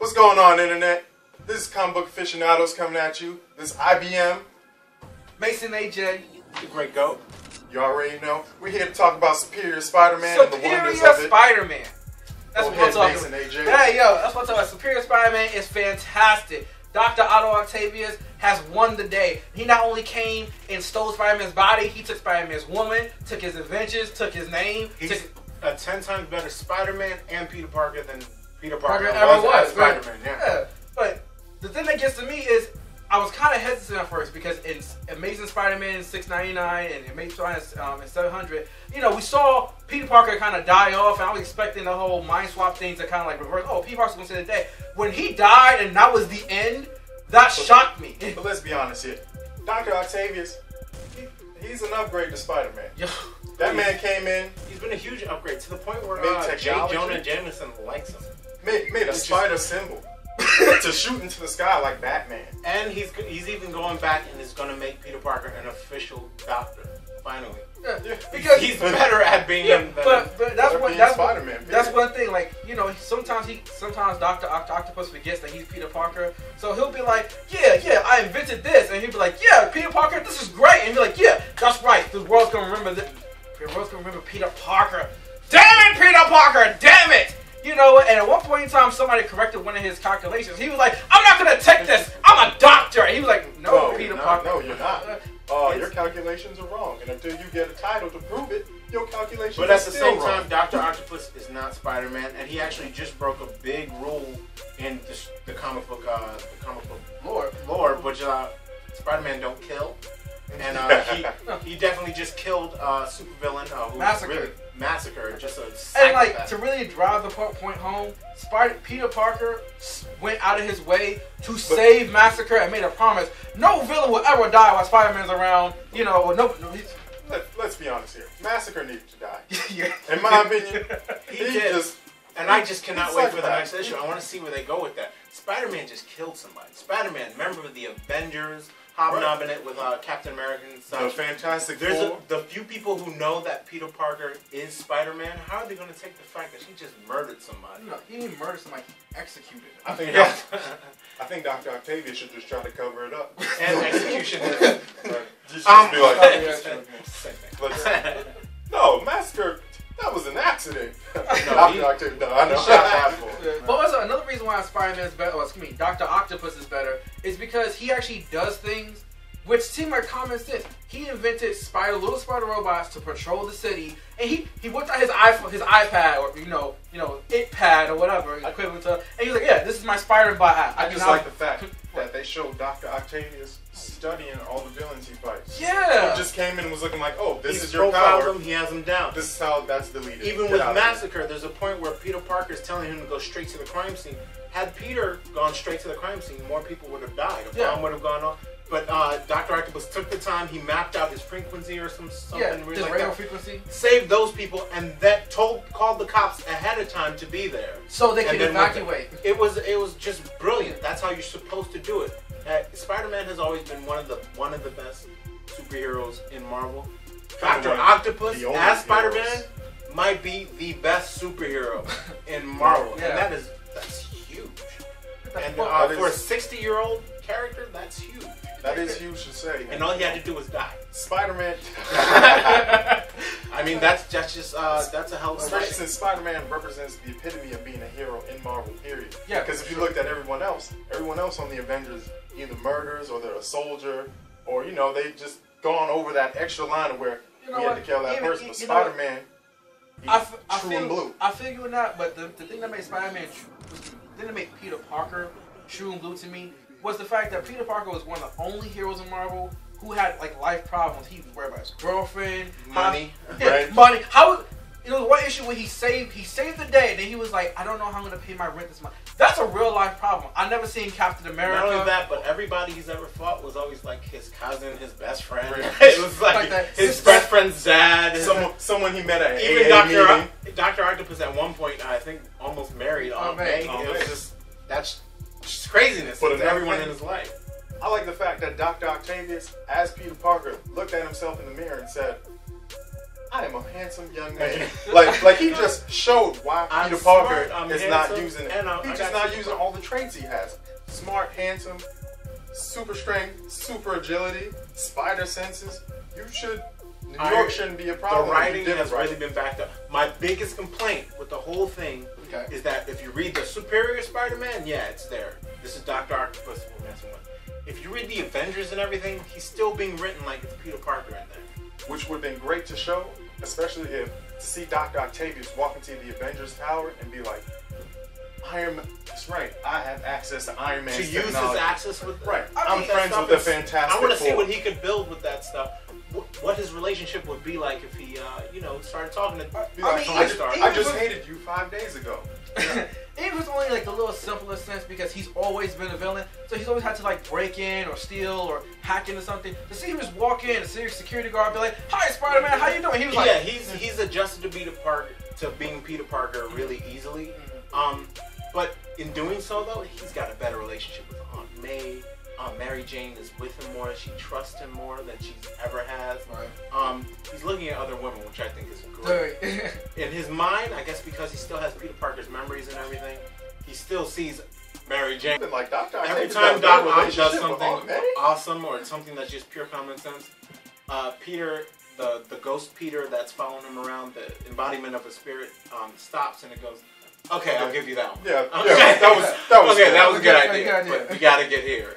What's going on, Internet? This is Comic Book Aficionados coming at you. This is IBM. Mason AJ. The Great Goat. You already know. We're here to talk about Superior Spider-Man and the wonders of it. Spider-Man. That's what I'm talking Mason, about. AJ. Hey, yo, that's what I'm talking about. Superior Spider-Man is fantastic. Dr. Otto Octavius has won the day. He not only came and stole Spider-Man's body, he took Spider-Man's woman, took his adventures, took his name. He's a 10 times better Spider-Man and Peter Parker than Peter Parker ever was. Spider-Man, yeah. But the thing that gets to me is I was kind of hesitant at first because in Amazing Spider-Man $6.99 and Amazing Spider-Man in 700, you know, we saw Peter Parker kind of die off, and I was expecting the whole mind swap thing to kind of like reverse. Oh, Peter Parker's gonna save the day. When he died and that was the end, that shocked me. But let's be honest here. Dr. Octavius, he's an upgrade to Spider-Man. Yo, that man came in. He's been a huge upgrade to the point where J. technology. Jonah Jameson likes him. Made a spider symbol to shoot into the sky like Batman. And he's even going back and is going to make Peter Parker an official doctor, finally. Yeah, because he's better at being but that's Spider-Man. That's one thing. Like, you know, sometimes Dr. Octopus forgets that he's Peter Parker. So he'll be like, yeah, I invented this, and he'll be like, yeah, Peter Parker, this is great, and he'll be like, yeah, that's right. The world's gonna remember this. The world's gonna remember Peter Parker. Damn it, Peter Parker! Damn it! You know, and at one point in time, somebody corrected one of his calculations. He was like, I'm not gonna take this. I'm a doctor. And he was like, no, Peter Parker. No, you're not. Your calculations are wrong, and until you get a title to prove it, your calculations But are at the still same wrong. time, Dr. Octopus is not Spider-Man, and he actually just broke a big rule in the comic book lore, which Spider-Man don't kill, and he definitely just killed a supervillain who Massacre. Massacre, just a And like psychopath. to really drive the point home, Peter Parker went out of his way to save Massacre and made a promise: no villain will ever die while Spider-Man's around. You know, Let's be honest here. Massacre needed to die. Yeah. In my opinion, he did. And I just cannot wait for the psychopath. next issue. I want to see where they go with that. Spider-Man just killed somebody. Spider-Man, member of the Avengers, hobnobbing it with Captain America and such. The Fantastic There's Four. the few people who know that Peter Parker is Spider-Man. How are they going to take the fact that he just murdered somebody? No, he didn't murder somebody. He executed. I think Dr. Octavius should just try to cover it up. And execution. Just be like, no, Massacre. That was an accident. Dr. Octavius. No, I know. Shot that for. But also another reason why Spider-Man is better, Dr. Octopus is better, is because he actually does things which seem like common sense. He invented little spider robots to patrol the city, and he whipped out his iPad, or you know, iPad or whatever equivalent to, and he was like, yeah, this is my Spider Bot app. I just like the fact that they showed Dr. Octavius studying all the villains he fights. Yeah. He just came in and was looking like, oh, this He's is your power. Them, he has them down. This is how that's deleted. Even with Massacre, there's a point where Peter Parker is telling him to go straight to the crime scene. Had Peter gone straight to the crime scene, more people would have died. A bomb would have gone off. But Dr. Octopus took the time. He mapped out his frequency or something his like radio that. frequency. Saved those people, and that called the cops ahead of time to be there, so they could evacuate. It was just brilliant. That's how you're supposed to do it. Spider-Man has always been one of the best superheroes in Marvel. Dr. Octopus as Spider-Man might be the best superhero in Marvel, and that's huge. And for a 60-year-old character, that's huge. That is huge to say. And all he had to do was die. Spider-Man. I mean, that's a hell of a Especially since Spider-Man represents the epitome of being a hero in Marvel, period. Yeah. Because if you looked at everyone else on the Avengers either murders or they're a soldier, or they just gone over that extra line of where we had to kill that person. But Spider-Man, true and blue. I feel you in that, but the thing that made Spider-Man, Peter Parker true and blue to me, was the fact that Peter Parker was one of the only heroes in Marvel who had like life problems. He was worried about his girlfriend, money, money. How one issue where he saved the day, and then he was like, I don't know how I'm gonna pay my rent this month. That's a real life problem. I never seen Captain America. Not only that, but everybody he's ever fought was always like his cousin, his best friend. It was like his best friend's dad. Someone he met at even AA meeting. Dr. Octopus at one point, I think, almost married Aunt May. It was that's just craziness to everyone in his life. I like the fact that Dr. Octavius, as Peter Parker, looked at himself in the mirror and said, I am a handsome young man. like he just showed why Peter Parker is not using it. He's just not using all the traits he has. Smart, handsome, super strength, super agility, spider senses. New York shouldn't be a problem. The writing has really been backed up. My biggest complaint with the whole thing is that if you read the Superior Spider-Man, yeah, it's there. This is Dr. Octopus. If you read the Avengers and everything, he's still being written like it's Peter Parker in there. Which would have been great to show, especially to see Dr. Octavius walk into the Avengers Tower and be like, Iron Man, that's right, I have access to Iron Man's technology. To use his access with... Right, I'm friends with the Fantastic I want to see Four. what he could build with that stuff. What his relationship would be like if he, started talking to... I just hated you 5 days ago. Even if it's only like the little simpler sense, because he's always been a villain, so he's always had to like break in or steal or hack into something. To see him just walk in, a serious security guard be like, "Hi, Spider-Man, how you doing?" He was like, he's adjusted to being Peter Parker really easily. But in doing so though, he's got a better relationship with Aunt May. Mary Jane is with him more. She trusts him more than she's ever has. Right. He's looking at other women, which I think is great. In his mind, I guess because he still has Peter Parker's memories and everything, he still sees Mary Jane. Like every time Doc Ock does something awesome or something that's just pure common sense, Peter, the ghost Peter that's following him around, the embodiment of a spirit, stops and it goes, "Okay, I'll give you that one." Yeah, that was okay. That was a good idea, but we gotta get here.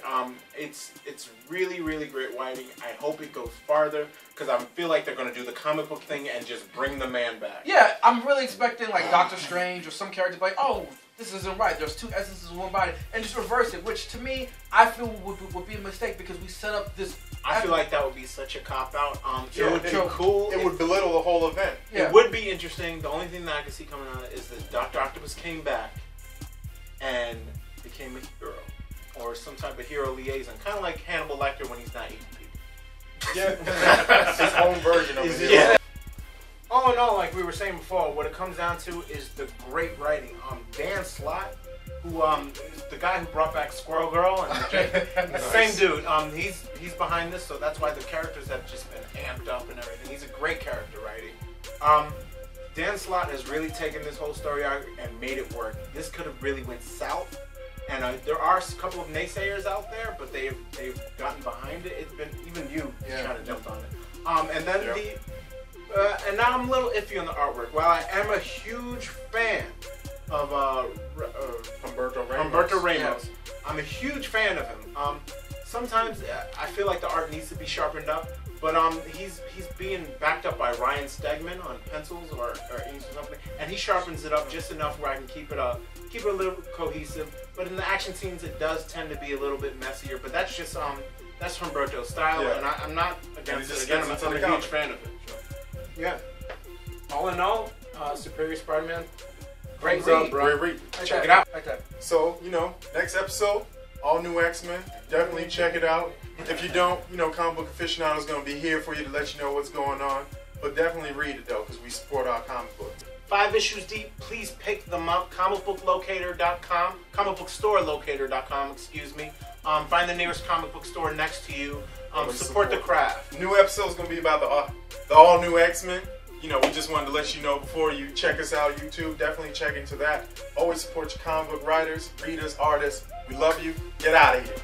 It's really, really great writing. I hope it goes farther because I feel like they're gonna do the comic book thing and just bring the man back. Yeah, I'm really expecting like Doctor Strange or some character like, "Oh, this isn't right. There's two essences in one body," and just reverse it. Which to me, I feel would be a mistake because we set up this. I feel like that would be such a cop-out. It would be cool. It would belittle the whole event. It would be interesting. The only thing that I can see coming out of it is that Dr. Octopus came back and became a hero. Or some type of hero liaison. Kind of like Hannibal Lecter when he's not eating people. Yeah. His own version of it. Yeah. All in all, like we were saying before, what it comes down to is the great writing. Dan Slott, who is the guy who brought back Squirrel Girl, and the same dude. He's behind this, so that's why the characters have just been amped up and everything. He's a great character writing. Dan Slott has really taken this whole story arc and made it work. This could have really went south, and there are a couple of naysayers out there, but they've gotten behind it. It's been even you kind of jumped on it. And then and now I'm a little iffy on the artwork. While I am a huge fan of Humberto Ramos. I'm a huge fan of him. Sometimes I feel like the art needs to be sharpened up, but he's being backed up by Ryan Stegman on pencils or inks or something, and he sharpens it up just enough where I can keep it a little cohesive. But in the action scenes, it does tend to be a little bit messier. But that's just that's Humberto's style, and I'm not against it. Again, I'm a huge fan of it. Yeah. All in all, Superior Spider-Man. Great read, bro. Great read. Check it out. So, next episode, all new X-Men. Definitely check it out. If you don't, Comic Book Aficionados is going to be here for you to let you know what's going on. But definitely read it, though, because we support our comic book. 5 issues deep. Please pick them up. comicbooklocator.com. comicbookstorelocator.com, excuse me. Find the nearest comic book store next to you. Support the craft. New episode is going to be about the all-new X-Men. We just wanted to let you know before you check us out YouTube. Definitely check into that. Always support your comic book writers, readers, artists. We love you. Get out of here.